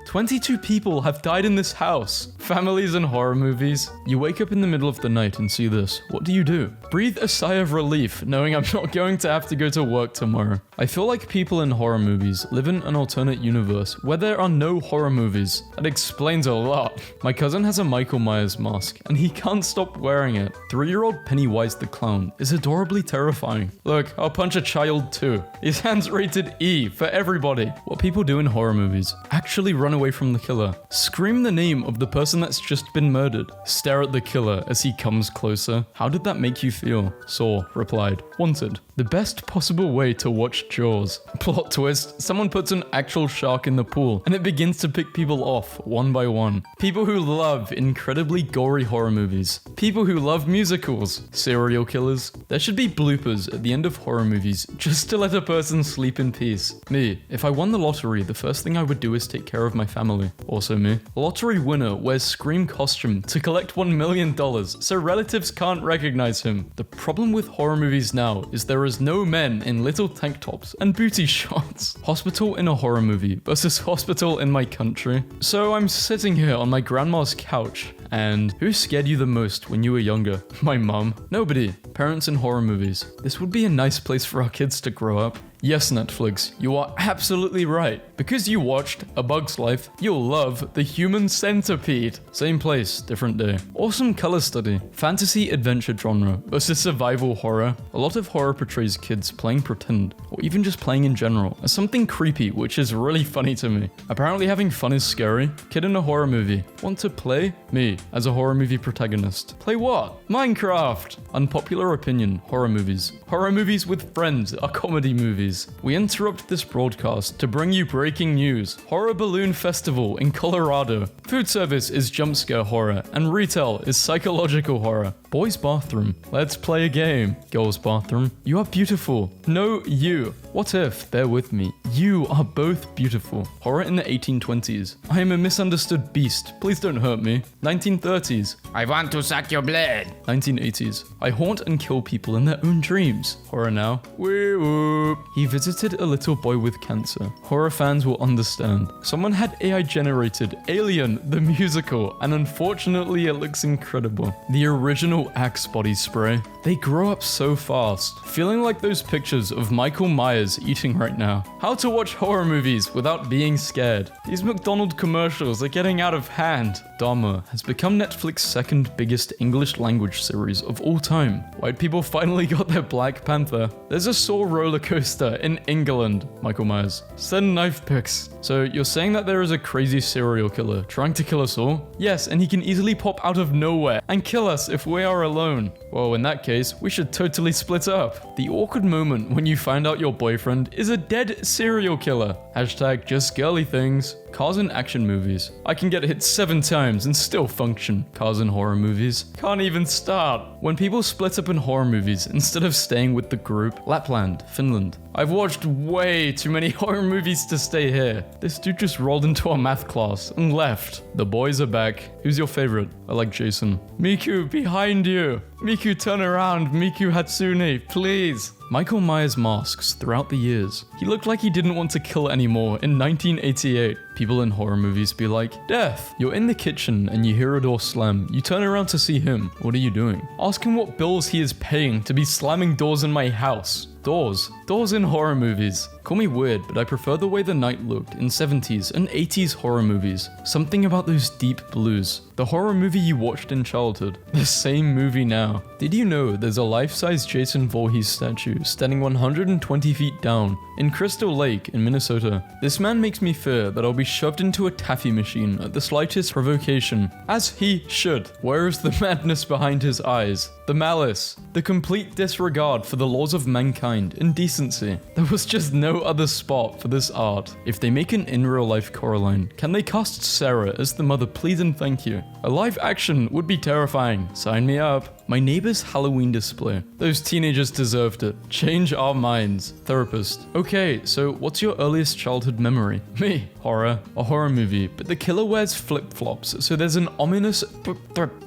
22 people have died in this house. Families and horror movies. You wake up in the middle of the night and see this. What do? Breathe a sigh of relief, knowing I'm not going to have to go to work tomorrow. I feel like people in horror movies live in an alternate universe where there are no horror movies. That explains a lot. My cousin has a Michael Myers mask, and he can't stop wearing it. 3-year-old Pennywise the Clown is adorably terrifying. Look, I'll punch a child too. His hand's rated E for everybody. What people do in horror movies: actually run away from the killer, scream the name of the person that's just been murdered, stare at the killer as he comes closer. How did that make you feel? Saw replied, wanted. The best possible way to watch Jaws. Plot twist: someone puts an actual shark in the pool and it begins to pick people off one by one. People who love incredibly gory horror movies. People who love musicals. Serial killers. There should be bloopers at the end of horror movies just to let a person sleep in peace. Me, if I won the lottery, the first thing I would do is take care of my family. Also me. Lottery winner wears Scream costume to collect $1 million so relatives can't recognize him. The problem with horror movies now is there is no men in little tank tops and booty shots. Hospital in a horror movie versus hospital in my country. So I'm sitting here on my grandma's couch, and who scared you the most when you were younger? My mum? Nobody. Parents in horror movies. This would be a nice place for our kids to grow up. Yes, Netflix, you are absolutely right. Because you watched A Bug's Life, you'll love The Human Centipede. Same place, different day. Awesome color study. Fantasy adventure genre versus survival horror. A lot of horror portrays kids playing pretend, or even just playing in general, as something creepy, which is really funny to me. Apparently having fun is scary. Kid in a horror movie. Want to play? Me, as a horror movie protagonist. Play what? Minecraft! Unpopular opinion, horror movies. Horror movies with friends are comedy movies. We interrupt this broadcast to bring you breaking news. Horror Balloon Festival in Colorado. Food service is jump scare horror, and retail is psychological horror. Boys' bathroom. Let's play a game. Girls' bathroom. You are beautiful. No, you. What if, bear with me, you are both beautiful. Horror in the 1820s. I am a misunderstood beast. Please don't hurt me. 1930s. I want to suck your blood. 1980s. I haunt and kill people in their own dreams. Horror now. Wee whoop. He visited a little boy with cancer. Horror fans will understand. Someone had AI generated Alien the musical, and unfortunately it looks incredible. The original Axe body spray. They grow up so fast. Feeling like those pictures of Michael Myers eating right now. How to watch horror movies without being scared. These McDonald's commercials are getting out of hand. Dahmer has become Netflix's second biggest English language series of all time. White people finally got their Black Panther. There's a Saw roller coaster in England. Michael Myers. Send knife pics. So you're saying that there is a crazy serial killer trying to kill us all? Yes, and he can easily pop out of nowhere and kill us if we are alone. Well, in that case, we should totally split up. The awkward moment when you find out your boyfriend is a dead serial killer. Hashtag just girly things. Cars in action movies. I can get hit 7 times and still function. Cars in horror movies. Can't even start. When people split up in horror movies instead of staying with the group. Lapland, Finland. I've watched way too many horror movies to stay here. This dude just rolled into our math class and left. The boys are back. Who's your favorite? I like Jason. Miku, behind you. Miku, turn around. Miku Hatsune, please. Michael Myers masks throughout the years. He looked like he didn't want to kill anymore in 1988. People in horror movies be like, Death! You're in the kitchen and you hear a door slam. You turn around to see him. What are you doing? Ask him what bills he is paying to be slamming doors in my house. Doors in horror movies. Call me weird, but I prefer the way the night looked in 70s and 80s horror movies. Something about those deep blues. The horror movie you watched in childhood. The same movie now. Did you know there's a life-size Jason Voorhees statue standing 120 feet down in Crystal Lake in Minnesota? This man makes me fear that I'll be shoved into a taffy machine at the slightest provocation. As he should. Where is the madness behind his eyes? The malice. The complete disregard for the laws of mankind and decency. There was just no other spot for this art. If they make an in real life Coraline, can they cast Sarah as the mother, please and thank you? A live action would be terrifying. Sign me up. My neighbor's Halloween display. Those teenagers deserved it. Change our minds. Therapist. Okay, so what's your earliest childhood memory? Me. Horror. A horror movie, but the killer wears flip-flops, so there's an ominous...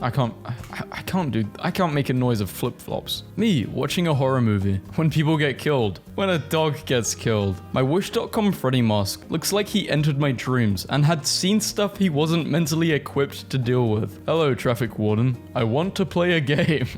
I can't make a noise of flip-flops. Me, watching a horror movie. When people get killed. when a dog gets killed. My Wish.com Freddy mask looks like he entered my dreams and had seen stuff he wasn't mentally equipped to deal with. Hello, traffic warden. I want to play a game.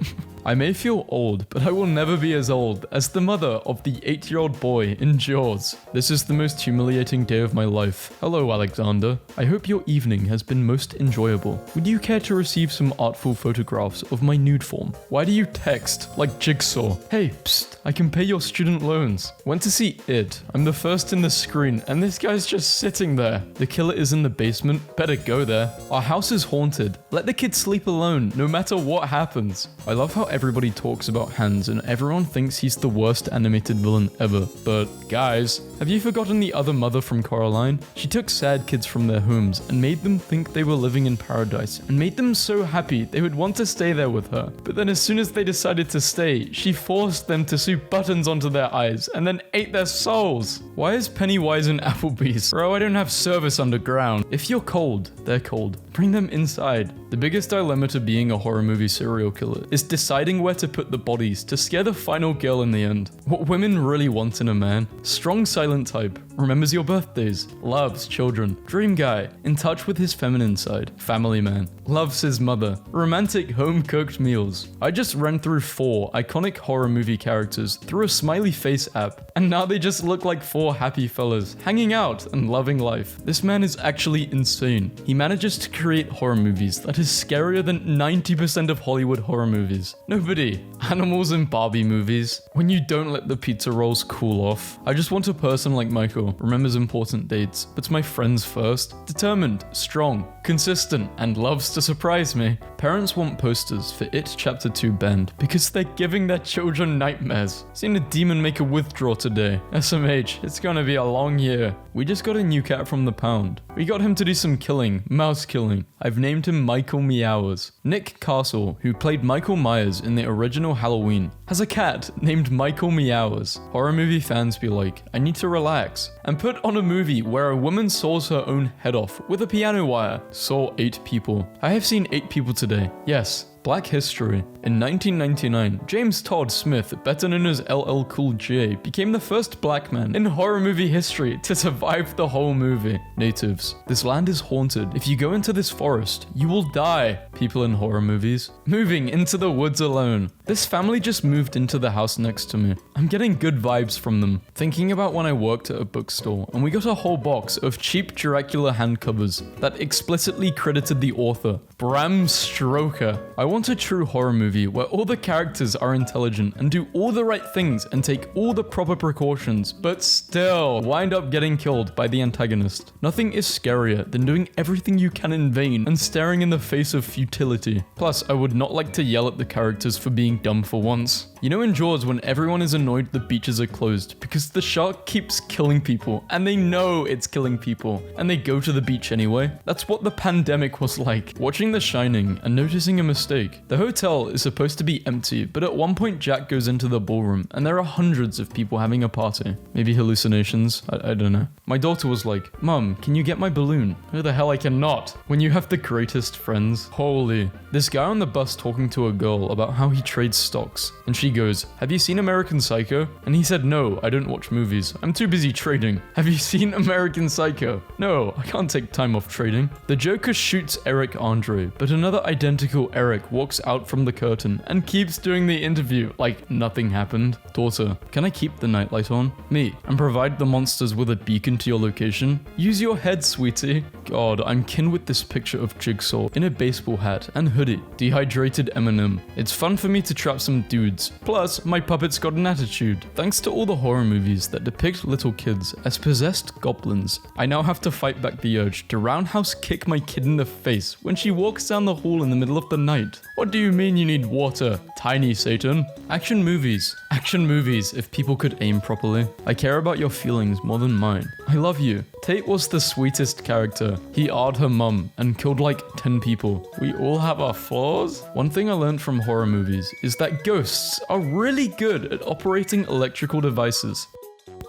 I may feel old, but I will never be as old as the mother of the 8-year-old boy in Jaws. This is the most humiliating day of my life. Hello, Alexander. I hope your evening has been most enjoyable. Would you care to receive some artful photographs of my nude form? Why do you text like Jigsaw? Hey, psst, I can pay your student loans. Went to see It. I'm the first in the screen, and this guy's just sitting there. The killer is in the basement. Better go there. Our house is haunted. Let the kid sleep alone, no matter what happens. I love how everybody talks about Hans and everyone thinks he's the worst animated villain ever. But guys, have you forgotten the other mother from Coraline? She took sad kids from their homes and made them think they were living in paradise and made them so happy they would want to stay there with her. But then as soon as they decided to stay, she forced them to sew buttons onto their eyes and then ate their souls. Why is Pennywise in Applebee's? Bro, I don't have service underground. If you're cold, they're cold. Bring them inside. The biggest dilemma to being a horror movie serial killer is deciding where to put the bodies to scare the final girl in the end. What women really want in a man. Strong silent type, remembers your birthdays, loves children, dream guy, in touch with his feminine side, family man, loves his mother, romantic home-cooked meals. I just ran through 4 iconic horror movie characters through a smiley face app, and now they just look like 4 happy fellas, hanging out and loving life. This man is actually insane. He manages to create horror movies that is scarier than 90% of Hollywood horror movies. Nobody. Animals in Barbie movies. When you don't let the pizza rolls cool off. I just want a person like Michael, remembers important dates, puts my friends first, determined, strong, consistent, and loves to surprise me. Parents want posters for It Chapter 2 banned because they're giving their children nightmares. Seen a demon make a withdraw today. SMH, it's gonna be a long year. We just got a new cat from the pound. We got him to do some killing, mouse killing. I've named him Michael Meowers. Nick Castle, who played Michael Myers in the original Halloween, has a cat named Michael Meowers. Horror movie fans be like, I need to relax, and put on a movie where a woman saws her own head off with a piano wire. Saw 8 people. I have seen 8 people today. Yes. Black history. In 1999, James Todd Smith, better known as LL Cool J, became the first black man in horror movie history to survive the whole movie. Natives. This land is haunted. If you go into this forest, you will die. People in horror movies. Moving into the woods alone. This family just moved into the house next to me. I'm getting good vibes from them. Thinking about when I worked at a bookstore and we got a whole box of cheap Dracula hand covers that explicitly credited the author, Bram Stoker. I want a true horror movie where all the characters are intelligent and do all the right things and take all the proper precautions, but still wind up getting killed by the antagonist. Nothing is scarier than doing everything you can in vain and staring in the face of futility. Plus, I would not like to yell at the characters for being dumb for once. You know in Jaws when everyone is annoyed the beaches are closed because the shark keeps killing people and they know it's killing people and they go to the beach anyway? That's what the pandemic was like. Watching The Shining and noticing a mistake. The hotel is supposed to be empty, but at one point Jack goes into the ballroom and there are hundreds of people having a party. Maybe hallucinations? I don't know. My daughter was like, Mum, can you get my balloon? Who the hell, I cannot. When you have the greatest friends. Holy. This guy on the bus talking to a girl about how he trades stocks, and she goes, have you seen American Psycho? And he said, no, I don't watch movies. I'm too busy trading. Have you seen American Psycho? No, I can't take time off trading. The Joker shoots Eric Andre, but another identical Eric walks out from the curtain and keeps doing the interview like nothing happened. Daughter, can I keep the nightlight on? Me, and provide the monsters with a beacon to your location? Use your head, sweetie. God, I'm kin with this picture of Jigsaw in a baseball hat and hoodie. Dehydrated Eminem. It's fun for me to trap some dudes. Plus, my puppet's got an attitude. Thanks to all the horror movies that depict little kids as possessed goblins, I now have to fight back the urge to roundhouse kick my kid in the face when she walks down the hall in the middle of the night. What do you mean you need water, tiny Satan? Action movies. Action movies if people could aim properly. I care about your feelings more than mine. I love you. Tate was the sweetest character. He awed her mum and killed like 10 people. We all have our flaws. One thing I learned from horror movies is that ghosts are really good at operating electrical devices.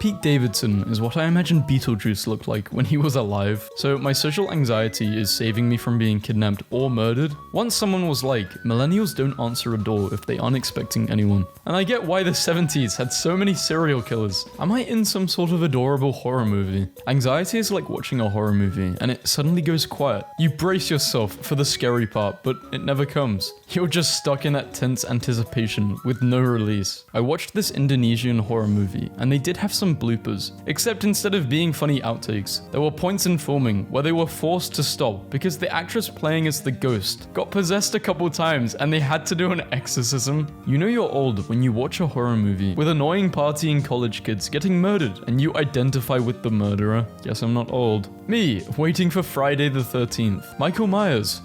Pete Davidson is what I imagine Beetlejuice looked like when he was alive, so my social anxiety is saving me from being kidnapped or murdered. Once someone was like, millennials don't answer a door if they aren't expecting anyone. And I get why the 70s had so many serial killers. Am I in some sort of adorable horror movie? Anxiety is like watching a horror movie and it suddenly goes quiet. You brace yourself for the scary part, but it never comes. You're just stuck in that tense anticipation with no release. I watched this Indonesian horror movie and they did have some bloopers, except instead of being funny outtakes, there were points in filming where they were forced to stop because the actress playing as the ghost got possessed a couple times and they had to do an exorcism. You know you're old when you watch a horror movie with annoying partying college kids getting murdered and you identify with the murderer. Guess I'm not old. Me, waiting for Friday the 13th. Michael Myers.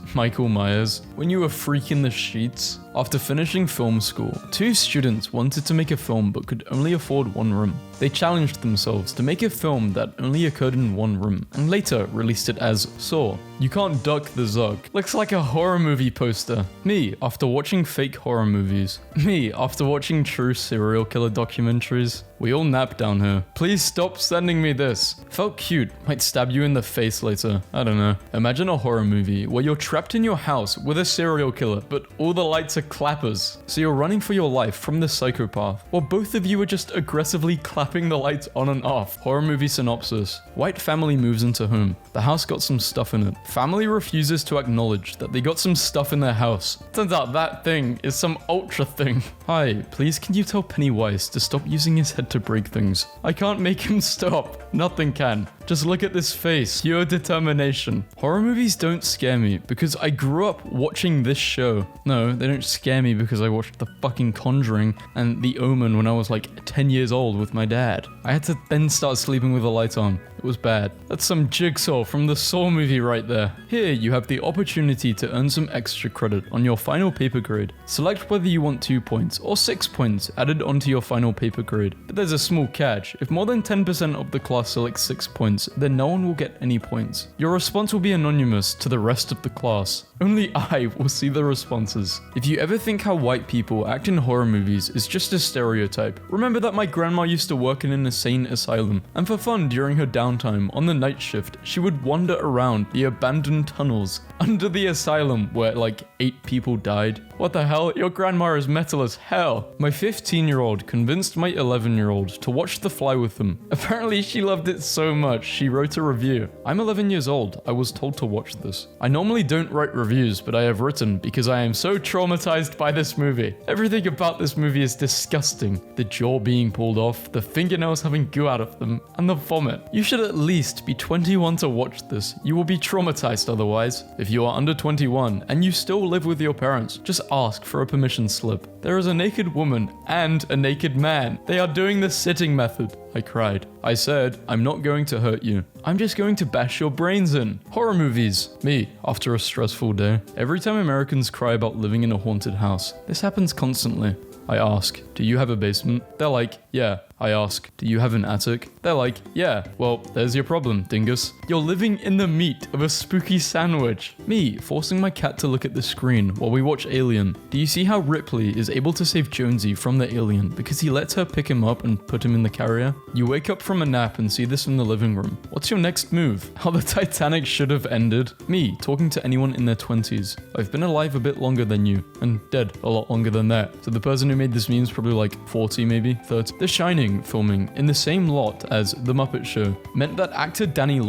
When you were freaking the sheets. After finishing film school, 2 students wanted to make a film but could only afford 1 room. They challenged themselves to make a film that only occurred in 1 room, and later released it as Saw. You can't duck the Zug. Looks like a horror movie poster. Me, after watching fake horror movies. Me, after watching true serial killer documentaries. We all nap down here. Please stop sending me this. Felt cute. Might stab you in the face later. I don't know. Imagine a horror movie where you're trapped in your house with a serial killer, but all the lights are clappers. So you're running for your life from the psychopath, while both of you are just aggressively clapping the lights on and off. Horror movie synopsis. White family moves into home. The house got some stuff in it. Family refuses to acknowledge that they got some stuff in their house. Turns out that thing is some ultra thing. Hi, please can you tell Pennywise to stop using his head to break things? I can't make him stop. Nothing can. Just look at this face. Pure determination. Horror movies don't scare me because I grew up watching this show. No, they don't scare me because I watched The fucking Conjuring and The Omen when I was like 10 years old with my dad. I had to then start sleeping with the light on. It was bad. That's some Jigsaw from the Saw movie right there. Here you have the opportunity to earn some extra credit on your final paper grade. Select whether you want 2 points or 6 points added onto your final paper grade. But there's a small catch. If more than 10% of the class selects 6 points, then no one will get any points. Your response will be anonymous to the rest of the class. Only I will see the responses. If you ever think how white people act in horror movies is just a stereotype, remember that my grandma used to work in an insane asylum, and for fun during her downtime on the night shift, she would wander around the abandoned tunnels under the asylum where like 8 people died. What the hell? Your grandma is metal as hell. My 15-year-old convinced my 11-year-old to watch The Fly with them. Apparently she loved it so much, she wrote a review. I'm 11 years old. I was told to watch this. I normally don't write reviews, but I have written because I am so traumatized by this movie. Everything about this movie is disgusting. The jaw being pulled off, the fingernails having goo out of them, and the vomit. You should at least be 21 to watch this. You will be traumatized otherwise. If you are under 21 and you still live with your parents, just ask for a permission slip. There is a naked woman and a naked man. They are doing the sitting method. I cried. I said, I'm not going to hurt you. I'm just going to bash your brains in. Horror movies. Me, after a stressful day. Every time Americans cry about living in a haunted house, this happens constantly. I ask, do you have a basement? They're like, yeah. I ask, do you have an attic? They're like, yeah. Well, there's your problem, dingus. You're living in the meat of a spooky sandwich. Me, forcing my cat to look at the screen while we watch Alien. Do you see how Ripley is able to save Jonesy from the alien because he lets her pick him up and put him in the carrier? You wake up from a nap and see this in the living room. What's your next move? How the Titanic should have ended? Me, talking to anyone in their 20s. I've been alive a bit longer than you, and dead a lot longer than that. So the person who made this meme is probably like 40 maybe, 30. The Shining filming in the same lot as The Muppet Show meant that actor Danny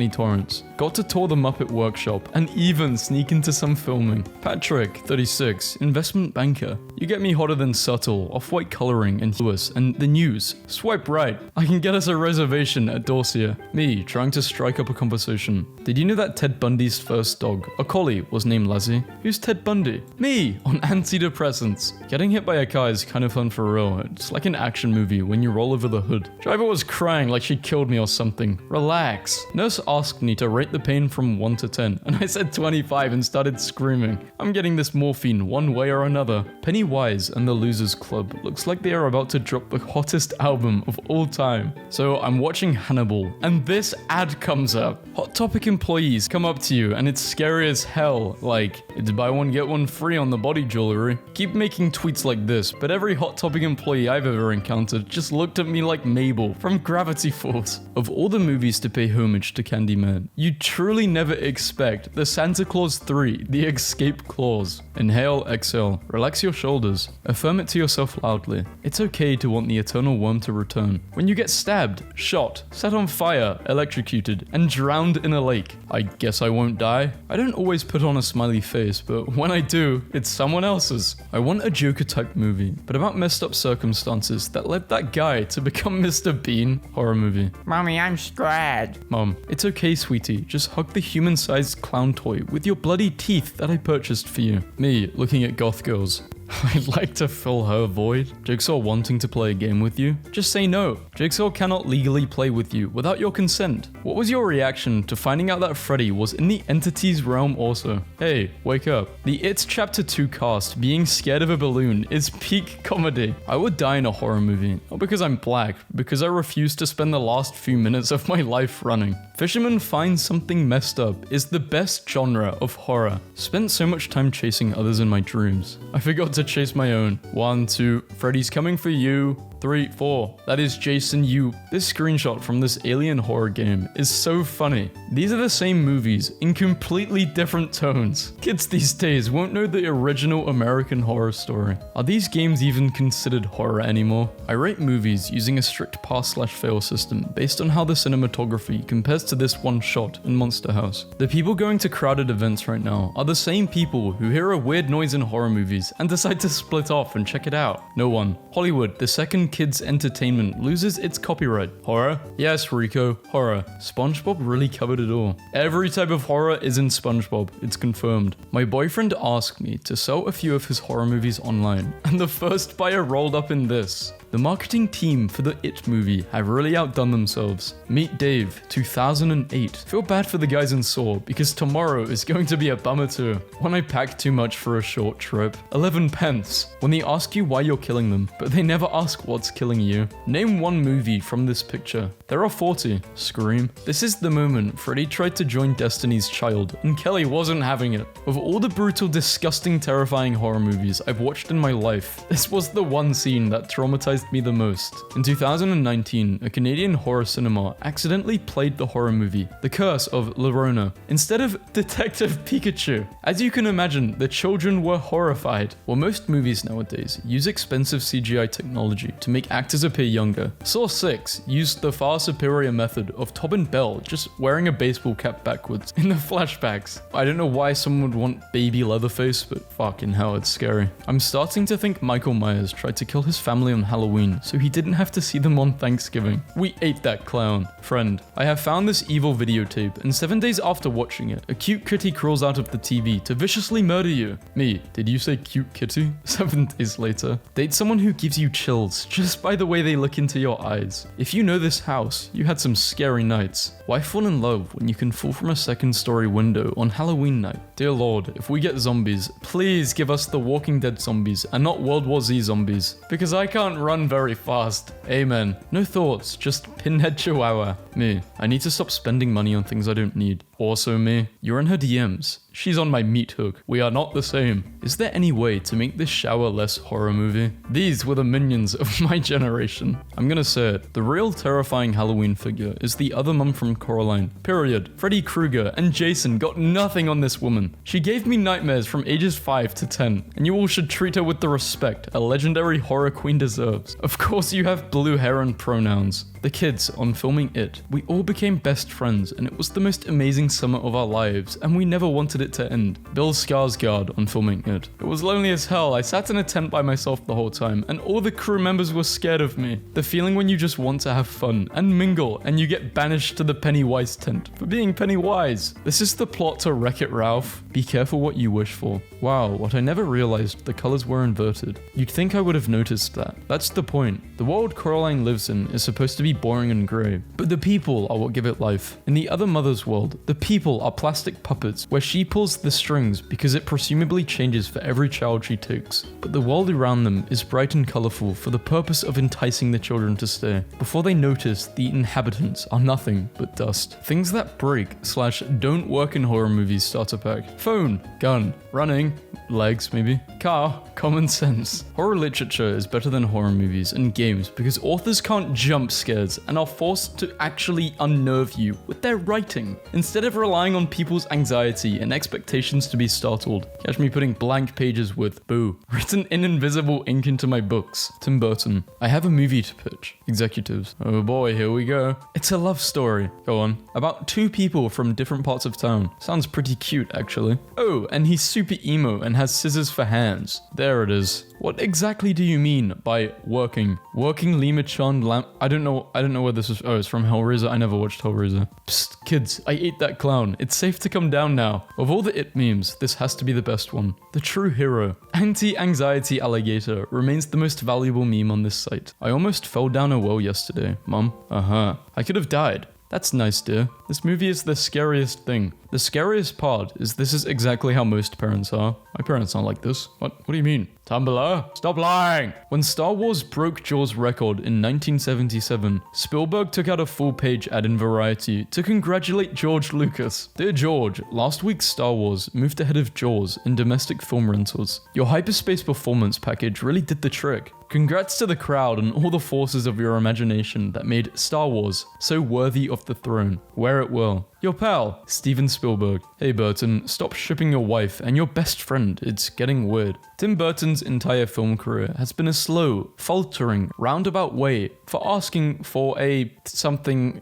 Torrance, got to tour the Muppet Workshop and even sneak into some filming. Patrick, 36, investment banker. You get me hotter than subtle, off-white coloring and Lewis and the news. Swipe right. I can get us a reservation at Dorsia. Me, trying to strike up a conversation. Did you know that Ted Bundy's first dog, a collie, was named Lassie? Who's Ted Bundy? Me, on antidepressants. Getting hit by a car is kind of fun for real. It's like an action movie when you roll over the hood. Driver was crying like she killed me or something. Relax. Nurse asked me to rate the pain from 1 to 10, and I said 25 and started screaming. I'm getting this morphine one way or another. Pennywise and the Losers Club looks like they are about to drop the hottest album of all time. So I'm watching Hannibal, and this ad comes up. Hot Topic employees come up to you and it's scary as hell, like, it's buy one get one free on the body jewelry. Keep making tweets like this, but every Hot Topic employee I've ever encountered just looked at me like Mabel from Gravity Falls. Of all the movies to pay homage to Candyman, you truly never expect the Santa Claus 3, the escape clause. Inhale, exhale, relax your shoulders, affirm it to yourself loudly. It's okay to want the eternal worm to return. When you get stabbed, shot, set on fire, electrocuted, and drowned in a lake, I guess I won't die. I don't always put on a smiley face, but when I do, it's someone else's. I want a Joker type movie, but about messed up circumstances that led that guy to become Mr. Bean. Horror movie. Mommy, I'm scared. Mom, it's okay, sweetie. Just hug the human-sized clown toy with your bloody teeth that I purchased for you. Me, looking at goth girls. I'd like to fill her void. Jigsaw wanting to play a game with you? Just say no. Jigsaw cannot legally play with you without your consent. What was your reaction to finding out that Freddy was in the entity's realm also? Hey, wake up. The It's Chapter 2 cast being scared of a balloon is peak comedy. I would die in a horror movie. Not because I'm black, because I refuse to spend the last few minutes of my life running. Fisherman Finds Something Messed Up is the best genre of horror. Spent so much time chasing others in my dreams. I forgot to chase my own. 1, 2, Freddy's coming for you. 3, 4. That is Jason Yu. This screenshot from this alien horror game is so funny. These are the same movies in completely different tones. Kids these days won't know the original American Horror Story. Are these games even considered horror anymore? I rate movies using a strict pass/fail system based on how the cinematography compares to this one shot in Monster House. The people going to crowded events right now are the same people who hear a weird noise in horror movies and decide to split off and check it out. No one. Hollywood, the second kids' entertainment, loses its copyright. Horror? Yes, Rico, horror. SpongeBob really covered it all. Every type of horror is in SpongeBob, it's confirmed. My boyfriend asked me to sell a few of his horror movies online, and the first buyer rolled up in this. The marketing team for the It movie have really outdone themselves. Meet Dave, 2008. Feel bad for the guys in Saw, because tomorrow is going to be a bummer too. When I pack too much for a short trip. 11 pence. When they ask you why you're killing them, but they never ask what's killing you. Name one movie from this picture. There are 40. Scream. This is the moment Freddy tried to join Destiny's Child, and Kelly wasn't having it. Of all the brutal, disgusting, terrifying horror movies I've watched in my life, this was the one scene that traumatized me the most. In 2019, a Canadian horror cinema accidentally played the horror movie The Curse of La Llorona instead of Detective Pikachu. As you can imagine, the children were horrified. Well, most movies nowadays use expensive CGI technology to make actors appear younger. Saw 6 used the far superior method of Tobin Bell just wearing a baseball cap backwards in the flashbacks. I don't know why someone would want baby Leatherface, but fucking hell, it's scary. I'm starting to think Michael Myers tried to kill his family on Halloween so he didn't have to see them on Thanksgiving. We ate that clown. Friend, I have found this evil videotape, and 7 days after watching it, a cute kitty crawls out of the TV to viciously murder you. Me, did you say cute kitty? 7 days later. Date someone who gives you chills just by the way they look into your eyes. If you know this house, you had some scary nights. Why fall in love when you can fall from a second-story window on Halloween night? Dear Lord, if we get zombies, please give us the Walking Dead zombies and not World War Z zombies, because I can't run very fast. Amen. No thoughts, just pinhead chihuahua. Me, I need to stop spending money on things I don't need. Also me, you're in her DMs. She's on my meat hook. We are not the same. Is there any way to make this shower less horror movie? These were the minions of my generation. I'm gonna say it. The real terrifying Halloween figure is the other mum from Coraline. Period. Freddy Krueger and Jason got nothing on this woman. She gave me nightmares from ages 5 to 10, and you all should treat her with the respect a legendary horror queen deserves. Of course you have blue hair and pronouns. The kids on filming It, we all became best friends, and it was the most amazing summer of our lives, and we never wanted it to end. Bill Skarsgård on filming It. It was lonely as hell. I sat in a tent by myself the whole time, and all the crew members were scared of me. The feeling when you just want to have fun and mingle, and you get banished to the Pennywise tent for being Pennywise. This is the plot to Wreck-It Ralph. Be careful what you wish for. Wow, what I never realized, the colors were inverted. You'd think I would have noticed that. That's the point. The world Coraline lives in is supposed to be be boring and grey. But the people are what give it life. In the other mother's world, the people are plastic puppets where she pulls the strings because it presumably changes for every child she takes. But the world around them is bright and colourful for the purpose of enticing the children to stay. Before they notice, the inhabitants are nothing but dust. Things that break/don't work in horror movies starter pack. Phone, gun, running, legs maybe, car, common sense. Horror literature is better than horror movies and games because authors can't jump scares and are forced to actually unnerve you with their writing, instead of relying on people's anxiety and expectations to be startled. Catch me putting blank pages with boo written in invisible ink into my books. Tim Burton. I have a movie to pitch. Executives. Oh boy, here we go. It's a love story. Go on. About two people from different parts of town. Sounds pretty cute, actually. Oh, and he's super emo and has scissors for hands. There it is. What exactly do you mean by working? Working Lima Chan Lamp? I don't know where this is. Oh, it's from Hellraiser. I never watched Hellraiser. Psst, kids, I ate that clown. It's safe to come down now. Of all the It memes, this has to be the best one. The true hero. Anti-anxiety alligator remains the most valuable meme on this site. I almost fell down a well yesterday, Mum. I could have died. That's nice, dear. This movie is the scariest thing. The scariest part is this is exactly how most parents are. My parents aren't like this. What do you mean? Tumblr? Stop lying! When Star Wars broke Jaws' record in 1977, Spielberg took out a full-page ad in Variety to congratulate George Lucas. Dear George, last week's Star Wars moved ahead of Jaws in domestic film rentals. Your hyperspace performance package really did the trick. Congrats to the crowd and all the forces of your imagination that made Star Wars so worthy of the throne. Wear it well. Your pal, Steven Spielberg. Hey Burton, stop shipping your wife and your best friend. It's getting weird. Tim Burton's entire film career has been a slow, faltering, roundabout way for asking for a something,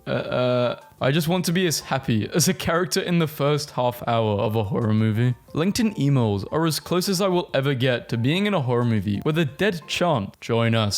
I just want to be as happy as a character in the first half hour of a horror movie. LinkedIn emails are as close as I will ever get to being in a horror movie with a dead chant. Join us.